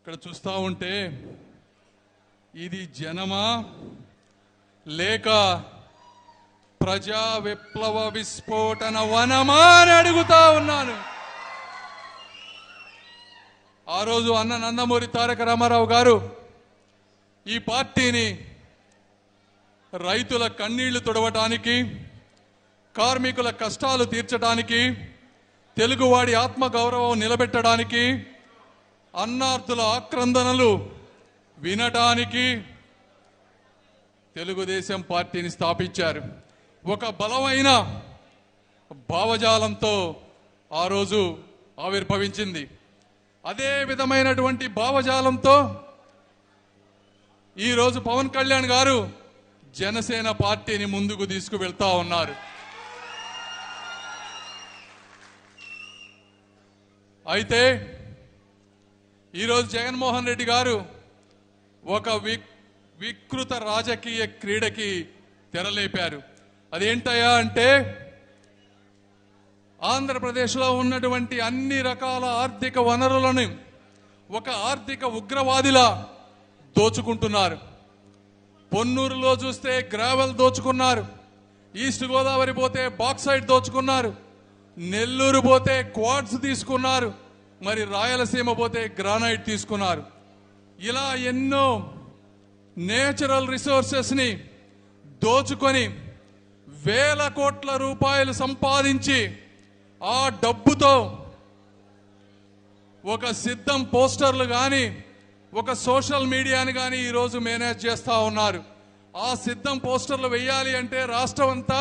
ఇక్కడ చూస్తూ ఉంటే ఇది జనమా లేక ప్రజా విప్లవ విస్ఫోటన వనమా అని అడుగుతా ఉన్నాను. ఆ రోజు అన్న నందమూరి తారక రామారావు గారు ఈ పార్టీని రైతుల కన్నీళ్లు తుడవటానికి, కార్మికుల కష్టాలు తీర్చడానికి, తెలుగువాడి ఆత్మగౌరవం నిలబెట్టడానికి, అన్నార్థుల ఆక్రందనలు వినటానికి తెలుగుదేశం పార్టీని స్థాపించారు. ఒక బలమైన భావజాలంతో ఆ రోజు ఆవిర్భవించింది. అదే విధమైనటువంటి భావజాలంతో ఈరోజు పవన్ కళ్యాణ్ గారు జనసేన పార్టీని ముందుకు తీసుకువెళ్తా ఉన్నారు. అయితే ఈరోజు జగన్మోహన్ రెడ్డి గారు ఒక వికృత రాజకీయ క్రీడకి తెరలేపారు. అదేంటయ్యా అంటే ఆంధ్రప్రదేశ్లో ఉన్నటువంటి అన్ని రకాల ఆర్థిక వనరులను ఒక ఆర్థిక ఉగ్రవాదిలా దోచుకుంటున్నారు. పొన్నూరులో చూస్తే గ్రావెల్ దోచుకున్నారు, ఈస్ట్ గోదావరి పోతే బాక్సైట్ దోచుకున్నారు, నెల్లూరు పోతే క్వాడ్స్ తీసుకున్నారు, మరి రాయలసీమ పోతే గ్రానైట్ తీసుకున్నారు. ఇలా ఎన్నో నేచురల్ రిసోర్సెస్ని దోచుకొని వేల కోట్ల రూపాయలు సంపాదించి ఆ డబ్బుతో ఒక సిద్ధం పోస్టర్లు కానీ ఒక సోషల్ మీడియాని కానీ ఈరోజు మేనేజ్ చేస్తూ ఉన్నారు. ఆ సిద్ధం పోస్టర్లు వేయాలి అంటే రాష్ట్రం అంతా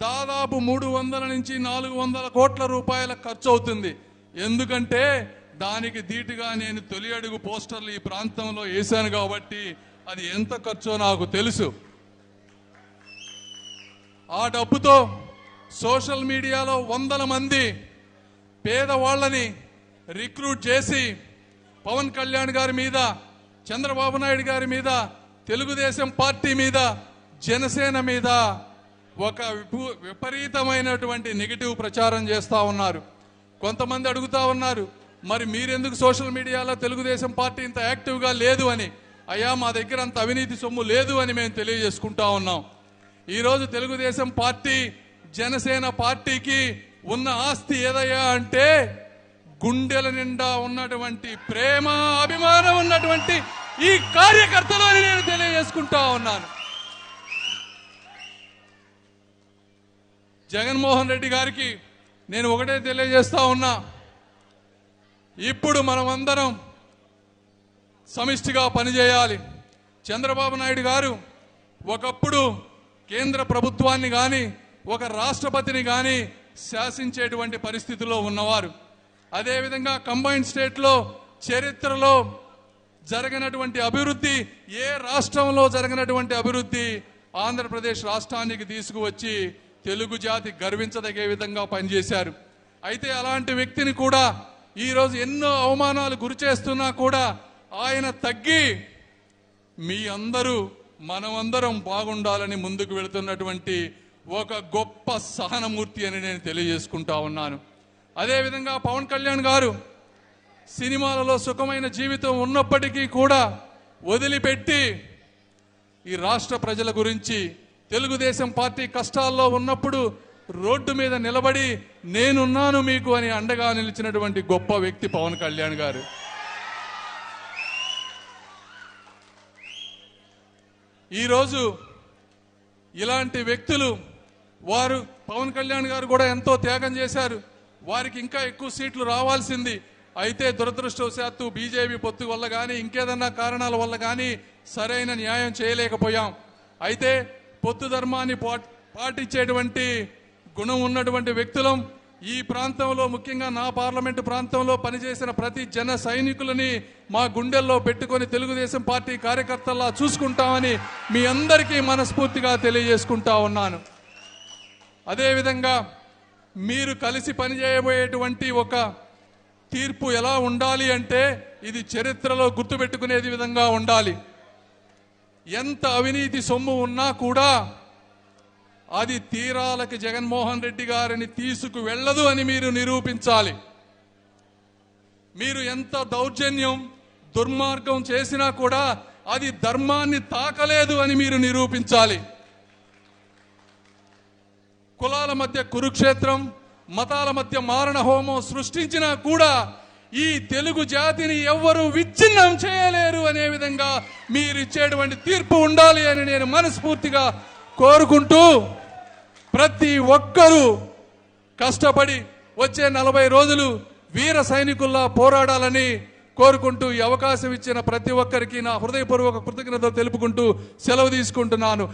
దాదాపు 300 నుంచి 400 కోట్ల రూపాయల ఖర్చు అవుతుంది. ఎందుకంటే దానికి ధీటుగా నేను తొలి అడుగు పోస్టర్లు ఈ ప్రాంతంలో వేశాను కాబట్టి అది ఎంత ఖర్చో నాకు తెలుసు. ఆ డబ్బుతో సోషల్ మీడియాలో 100 మంది పేదవాళ్ళని రిక్రూట్ చేసి పవన్ కళ్యాణ్ గారి మీద, చంద్రబాబు నాయుడు గారి మీద, తెలుగుదేశం పార్టీ మీద, జనసేన మీద ఒక విపరీతమైనటువంటి నెగిటివ్ ప్రచారం చేస్తూ ఉన్నారు. కొంతమంది అడుగుతా ఉన్నారు, మరి మీరెందుకు సోషల్ మీడియాలో తెలుగుదేశం పార్టీ ఇంత యాక్టివ్గా లేదు అని. అయ్యా, మా దగ్గర అంత అవినీతి సొమ్ము లేదు అని మేము తెలియజేసుకుంటా ఉన్నాం. ఈరోజు తెలుగుదేశం పార్టీ, జనసేన పార్టీకి ఉన్న ఆస్తి ఏదయ్యా అంటే గుండెల నిండా ఉన్నటువంటి ప్రేమ, అభిమానం ఉన్నటువంటి ఈ కార్యకర్తలు అని నేను తెలియజేసుకుంటా ఉన్నాను. జగన్మోహన్ రెడ్డి గారికి నేను ఒకటే తెలియజేస్తా ఉన్నా, ఇప్పుడు మనమందరం సమిష్టిగా పనిచేయాలి. చంద్రబాబు నాయుడు గారు ఒకప్పుడు కేంద్ర ప్రభుత్వాన్ని కానీ ఒక రాష్ట్రపతిని కానీ శాసించేటువంటి పరిస్థితిలో ఉన్నవారు. అదేవిధంగా కంబైన్డ్ స్టేట్లో చరిత్రలో జరగనటువంటి అభివృద్ధి, ఏ రాష్ట్రంలో జరగనటువంటి అభివృద్ధి ఆంధ్రప్రదేశ్ రాష్ట్రానికి తీసుకువచ్చి తెలుగు జాతి గర్వించదగే విధంగా పనిచేశారు. అయితే అలాంటి వ్యక్తిని కూడా ఈరోజు ఎన్నో అవమానాలు గురి చేస్తున్నా కూడా ఆయన తగ్గి మీ అందరూ మనమందరం బాగుండాలని ముందుకు వెళుతున్నటువంటి ఒక గొప్ప సహనమూర్తి అని నేను తెలియజేసుకుంటా ఉన్నాను. అదేవిధంగా పవన్ కళ్యాణ్ గారు సినిమాలలో సుఖమైన జీవితం ఉన్నప్పటికీ కూడా వదిలిపెట్టి ఈ రాష్ట్ర ప్రజల గురించి, తెలుగుదేశం పార్టీ కష్టాల్లో ఉన్నప్పుడు రోడ్డు మీద నిలబడి నేనున్నాను మీకు అని అండగా నిలిచినటువంటి గొప్ప వ్యక్తి పవన్ కళ్యాణ్ గారు. ఈరోజు ఇలాంటి వ్యక్తులు, వారు పవన్ కళ్యాణ్ గారు కూడా ఎంతో త్యాగం చేశారు. వారికి ఇంకా ఎక్కువ సీట్లు రావాల్సింది. అయితే దురదృష్టవశాత్తు బీజేపీ పొత్తు వల్ల కానీ ఇంకేదన్నా కారణాల వల్ల కానీ సరైన న్యాయం చేయలేకపోయాం. అయితే పొత్తు ధర్మాన్ని పాటించేటువంటి గుణం ఉన్నటువంటి వ్యక్తులం. ఈ ప్రాంతంలో, ముఖ్యంగా నా పార్లమెంటు ప్రాంతంలో పనిచేసిన ప్రతి జన సైనికులని మా గుండెల్లో పెట్టుకొని తెలుగుదేశం పార్టీ కార్యకర్తల్లా చూసుకుంటామని మీ అందరికీ మనస్ఫూర్తిగా తెలియజేసుకుంటా ఉన్నాను. అదేవిధంగా మీరు కలిసి పనిచేయబోయేటువంటి ఒక తీర్పు ఎలా ఉండాలి అంటే ఇది చరిత్రలో గుర్తుపెట్టుకునేది విధంగా ఉండాలి. ఎంత అవినీతి సొమ్ము ఉన్నా కూడా అది తీరాలకి జగన్మోహన్ రెడ్డి గారిని తీసుకువెళ్ళదు అని మీరు నిరూపించాలి. మీరు ఎంత దౌర్జన్యం, దుర్మార్గం చేసినా కూడా అది ధర్మాన్ని తాకలేదు అని మీరు నిరూపించాలి. కులాల మధ్య కురుక్షేత్రం, మతాల మధ్య మారణ హోమం సృష్టించినా కూడా ఈ తెలుగు జాతిని ఎవ్వరూ విచ్ఛిన్నం చేయలేరు అనే విధంగా మీరిచ్చేటువంటి తీర్పు ఉండాలి అని నేను మనస్ఫూర్తిగా కోరుకుంటూ, ప్రతి ఒక్కరూ కష్టపడి వచ్చే 40 రోజులు వీర సైనికుల్లా పోరాడాలని కోరుకుంటూ, ఈ అవకాశం ఇచ్చిన ప్రతి ఒక్కరికి నా హృదయపూర్వక కృతజ్ఞతలు తెలుపుకుంటూ సెలవు తీసుకుంటున్నాను.